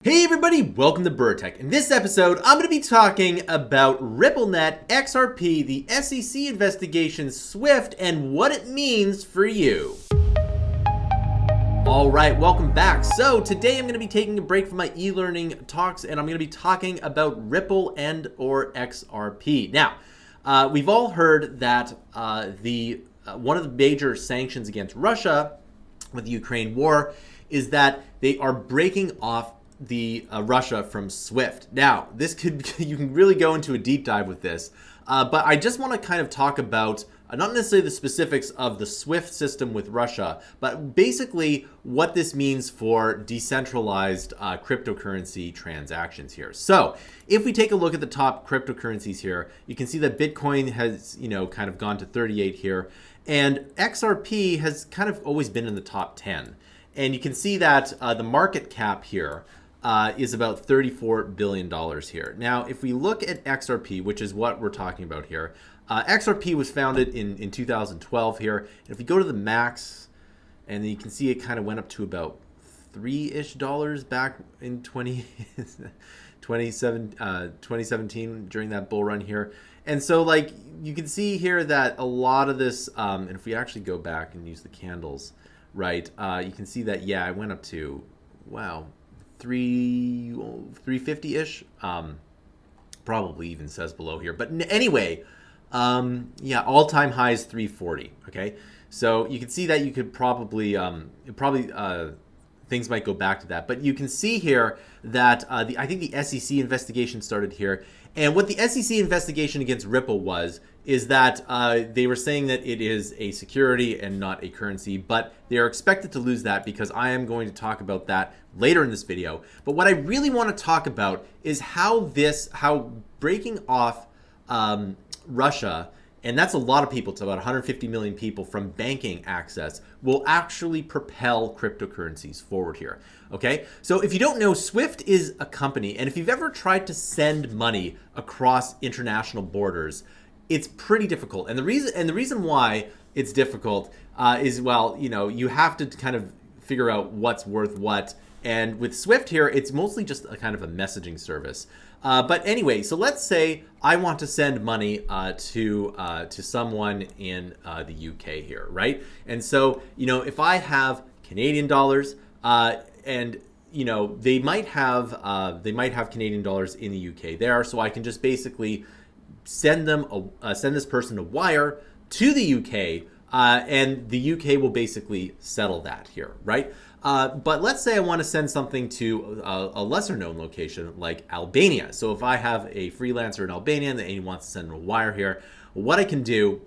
Hey everybody, welcome to Bura. In this episode, I'm going to be talking about RippleNet, XRP, the SEC investigation, SWIFT, and what it means for you. All right, welcome back. So today I'm going to be taking a break from my e-learning talks, and I'm going to be talking about Ripple and or XRP. Now, we've all heard that one of the major sanctions against Russia with the Ukraine war is that they are breaking off the Russia from SWIFT. Now, this could you can really go into a deep dive with this, but I just want to kind of talk about not necessarily the specifics of the SWIFT system with Russia, but basically what this means for decentralized cryptocurrency transactions here. So, if we take a look at the top cryptocurrencies here, you can see that Bitcoin has, kind of gone to 38 here, and XRP has kind of always been in the top 10. And you can see that the market cap here is about $34 billion here. Now, if we look at XRP, which is what we're talking about here, XRP was founded in 2012 here. And if we go to the max, and you can see it kind of went up to about $3-ish back in 2017 during that bull run here. And so, like, you can see here that a lot of this, and if we actually go back and use the candles, right, you can see that, yeah, I went up to, wow, 350-ish, probably even says below here. But anyway, yeah, all-time high is 340, okay? So you can see that you could probably, things might go back to that. But you can see here that I think the SEC investigation started here. And what the SEC investigation against Ripple is that they were saying that it is a security and not a currency, but they are expected to lose that because I am going to talk about that later in this video. But what I really want to talk about is how breaking off Russia, and that's a lot of people, it's about 150 million people, from banking access, will actually propel cryptocurrencies forward here. Okay, so if you don't know, SWIFT is a company, and if you've ever tried to send money across international borders, it's pretty difficult. And the reason why it's difficult is, well, you have to kind of figure out what's worth what. And with SWIFT here, it's mostly just a kind of a messaging service. But anyway, so let's say I want to send money to someone in the UK here, right? And so, if I have Canadian dollars, and they might have Canadian dollars in the UK there, so I can just basically send this person a wire to the UK, and the UK will basically settle that here, right? But let's say I want to send something to a lesser known location like Albania. So if I have a freelancer in Albania and he wants to send a wire here, what I can do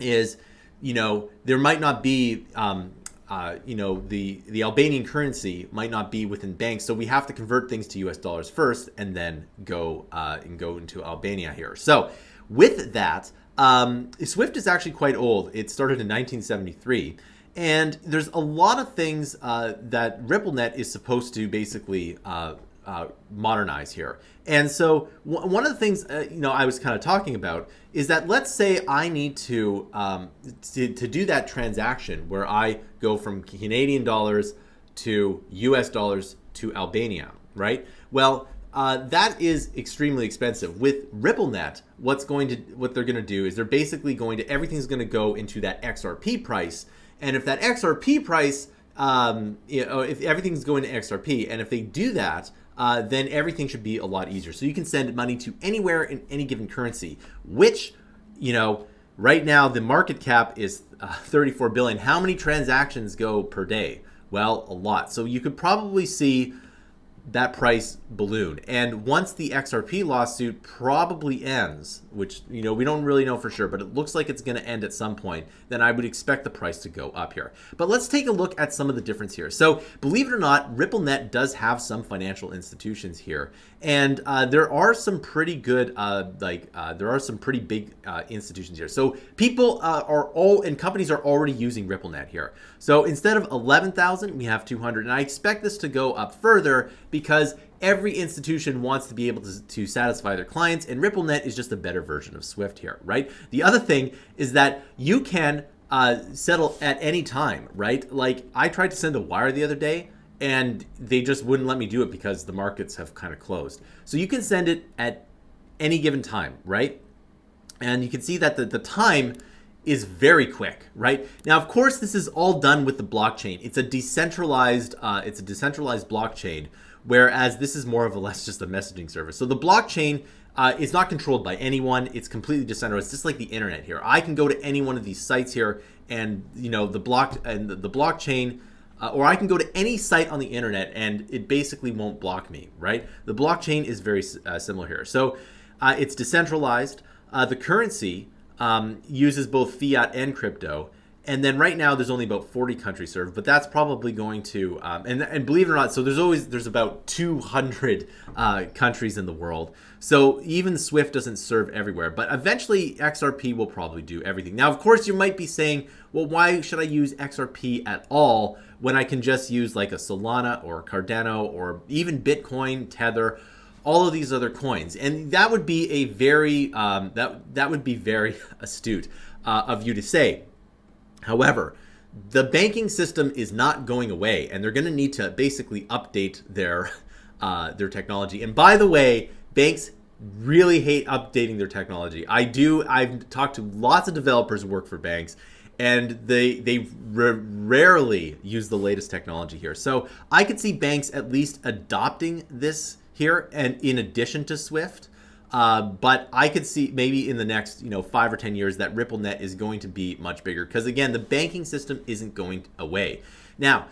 is, there might not be, the Albanian currency might not be within banks. So we have to convert things to US dollars first and then go into Albania here. So with that, SWIFT is actually quite old. It started in 1973. And there's a lot of things that RippleNet is supposed to basically modernize here. And so one of the things I was kind of talking about is that, let's say I need to do that transaction where I go from Canadian dollars to US dollars to Albania, right? Well, that is extremely expensive. With RippleNet, what they're going to do is they're basically everything's going to go into that XRP price. And if that XRP price, if everything's going to XRP, and if they do that, then everything should be a lot easier. So you can send money to anywhere in any given currency, which, right now the market cap is 34 billion. How many transactions go per day? Well, a lot. So you could probably see that price balloon. And once the XRP lawsuit probably ends, which, we don't really know for sure, but it looks like it's going to end at some point, then I would expect the price to go up here. But let's take a look at some of the difference here. So believe it or not, RippleNet does have some financial institutions here. And there are some pretty good, there are some pretty big institutions here. So people and companies are already using RippleNet here. So instead of 11,000, we have 200. And I expect this to go up further because every institution wants to be able to satisfy their clients, and RippleNet is just a better version of SWIFT here, right? The other thing is that you can settle at any time, right? Like, I tried to send a wire the other day, and they just wouldn't let me do it because the markets have kind of closed. So you can send it at any given time, right? And you can see that the time is very quick, right? Now, of course, this is all done with the blockchain. It's a decentralized blockchain, whereas this is more of a less just a messaging service. So the blockchain is not controlled by anyone. It's completely decentralized. It's just like the internet here. I can go to any one of these sites here, and the blockchain, or I can go to any site on the internet, and it basically won't block me, right? The blockchain is very similar here. So it's decentralized. The currency uses both fiat and crypto. And then right now there's only about 40 countries served, but that's probably going to, and believe it or not, so there's about 200 countries in the world. So even SWIFT doesn't serve everywhere, but eventually XRP will probably do everything. Now, of course, you might be saying, well, why should I use XRP at all when I can just use like a Solana or a Cardano or even Bitcoin, Tether, all of these other coins? And that would be a very that would be very astute of you to say. However, the banking system is not going away, and they're going to need to basically update their technology. And by the way, banks really hate updating their technology. I've talked to lots of developers who work for banks, and they rarely use the latest technology here. So I could see banks at least adopting this here, and in addition to SWIFT. But I could see maybe in the next 5 or 10 years that RippleNet is going to be much bigger, because again, the banking system isn't going away. Now,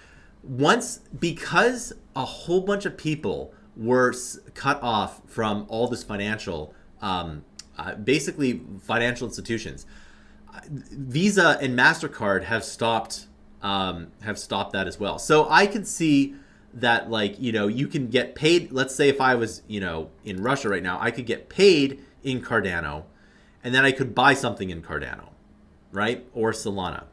because a whole bunch of people were cut off from all this basically financial institutions, Visa and MasterCard have stopped that as well. So I could see that, like, you can get paid. Let's say if I was, in Russia right now, I could get paid in Cardano, and then I could buy something in Cardano, right? Or Solana.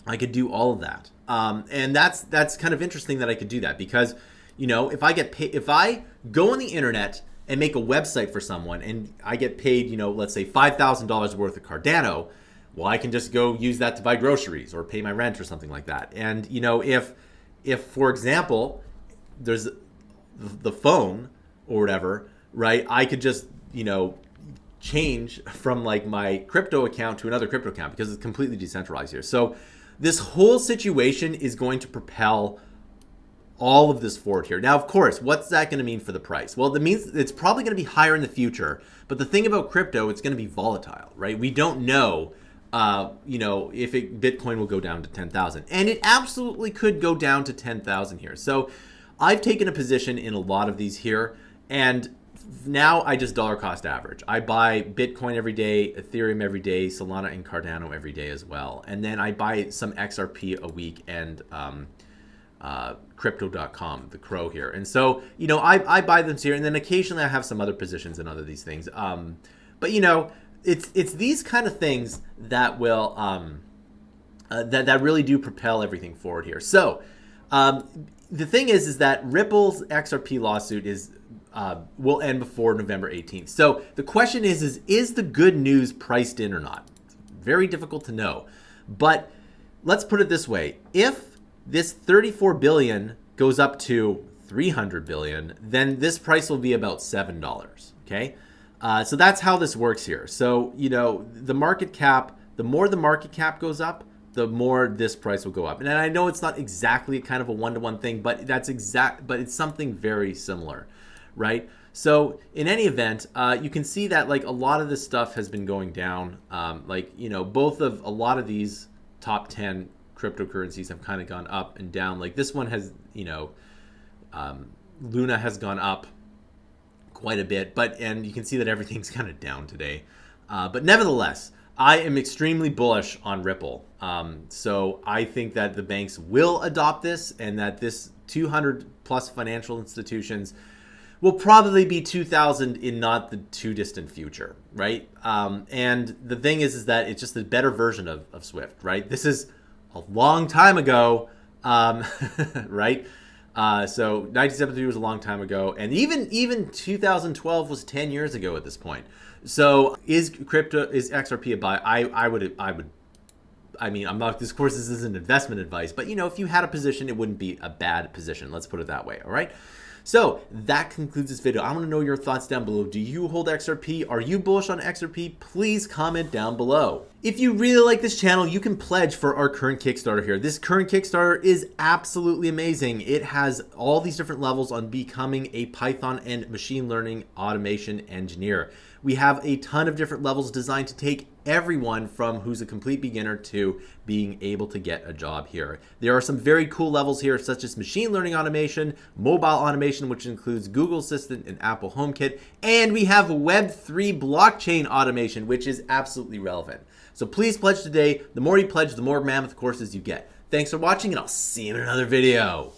I could do all of that. And that's kind of interesting that I could do that, because, if I get paid, if I go on the internet and make a website for someone and I get paid, let's say $5,000 worth of Cardano, well, I can just go use that to buy groceries or pay my rent or something like that. And, if, for example, there's the phone or whatever, right, I could just, change from like my crypto account to another crypto account, because it's completely decentralized here. So this whole situation is going to propel all of this forward here. Now, of course, what's that going to mean for the price? Well, that means it's probably going to be higher in the future. But the thing about crypto, it's going to be volatile, right? We don't know if Bitcoin will go down to 10,000, and it absolutely could go down to 10,000 here. So I've taken a position in a lot of these here, and now I just dollar cost average. I buy Bitcoin every day, Ethereum every day, Solana and Cardano every day as well. And then I buy some XRP a week, and crypto.com, the crow here. And so, I buy them here, and then occasionally I have some other positions in other these things. But it's these kind of things that will that really do propel everything forward here. So the thing is that Ripple's XRP lawsuit will end before November 18th. So the question is the good news priced in or not? Very difficult to know. But let's put it this way: if this 34 billion goes up to 300 billion, then this price will be about $7. Okay. So that's how this works here. So, the market cap, the more the market cap goes up, the more this price will go up. And I know it's not exactly kind of a one-to-one thing, but but it's something very similar, right? So in any event, you can see that like a lot of this stuff has been going down. Both of a lot of these top 10 cryptocurrencies have kind of gone up and down. Like this one has, Luna has gone up quite a bit, and you can see that everything's kind of down today. But nevertheless, I am extremely bullish on Ripple. So I think that the banks will adopt this, and that this 200 plus financial institutions will probably be 2,000 in not the too distant future, right? And the thing is that it's just a better version of Swift, right? This is a long time ago, right? So 1973 was a long time ago, and even 2012 was 10 years ago at this point. So is XRP a buy? I would I mean, I'm not, this course, this isn't investment advice, but you know, if you had a position, it wouldn't be a bad position. Let's put it that way. All right. So that concludes this video. I want to know your thoughts down below. Do you hold XRP? Are you bullish on XRP? Please comment down below. If you really like this channel, you can pledge for our current Kickstarter here. This current Kickstarter is absolutely amazing. It has all these different levels on becoming a Python and machine learning automation engineer. We have a ton of different levels designed to take everyone from who's a complete beginner to being able to get a job here. There are some very cool levels here, such as machine learning automation, mobile automation, which includes Google Assistant and Apple HomeKit, and we have Web3 blockchain automation, which is absolutely relevant. So please pledge today. The more you pledge, the more Mammoth courses you get. Thanks for watching, and I'll see you in another video.